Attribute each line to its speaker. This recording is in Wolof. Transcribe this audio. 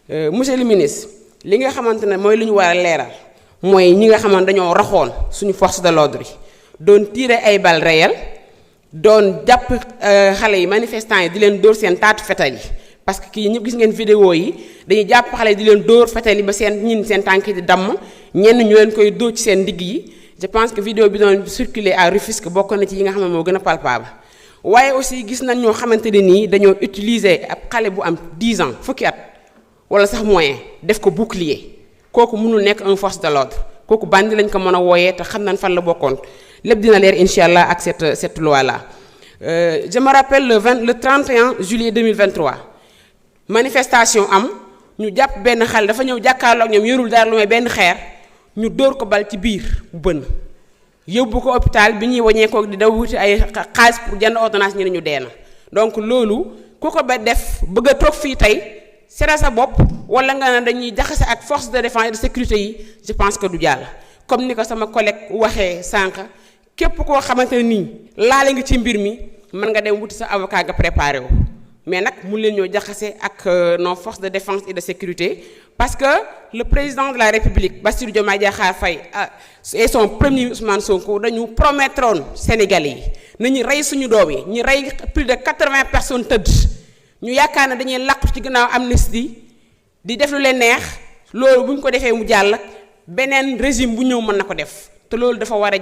Speaker 1: monsieur le ministre li nga xamante ne mooy lu ñu war a leeral mooy ñi nga xamante dañoo raxoon suñu force de l'ordre yi doon tirer ay balles réelles doon jàpp xale yi manifestants yi di leen dóor seen taatu fetal yi parce que kii ñëpp gis ngeen vidéo yi dañuy jàpp xale yi di leen dóor fetal yi ba seen seen tànk yi di damm ñenn ñu leen koy dóor ci seen ndigg yi je pense que vidéo bi doon circuler à Rufisque bokk na ci yi nga xam ne moo gën a palpable waaye aussi gis nañ ñoo xamante ne nii dañoo utiliser ab xale bu am 10 ans fukki at wala sax moyen def ko bouclier kooku mënul nekk un force de l'ordre kooku bandi lañ ko mën a wooyee te xam nañ fan la bokkoon lépp dina leer incha allah ak cette loi là. Je me rappelle le 31 juillet 2023 manifestation am ñu jàpp benn xale dafa ñëw jàkkaarloo ak ñoom yorul dara lu may benn xeer ñu dóor ko bal ci biir bu bënn yóbbu ko hôpital bi ñuy waññeekoo di daw wuti ay xaalis pour jënd ordonnance ñu ne ñu dee na donc loolu ku ko ba def bëgg a toog fii tey sera sa bopp wala nga ne dañuy jaxase ak force de défense et de sécurité yi je pense que du jàll comme ni ko sama collègue waxee sànq képp koo xamante ne nii laale nga ci mbir mi mën nga dem wuti sa avocat nga préparé wu mais nag mun leen ñoo jaxase ak nos forces de défense et de sécurité parce que le président de la République Bassirou Diomaye Diakhar Faye et son premier Ousmane Sonko dañu promettroon Sénégalais yi nañu rey suñu doom yi ñu rey plus de 80 personnes tëdd ñu yaakaar ne dañuy làqu ci gannaaw amnistie di def lu leen neex loolu bu ñu ko defee mu jàll beneen régime bu ñëw mën na ko def te loolu dafa war a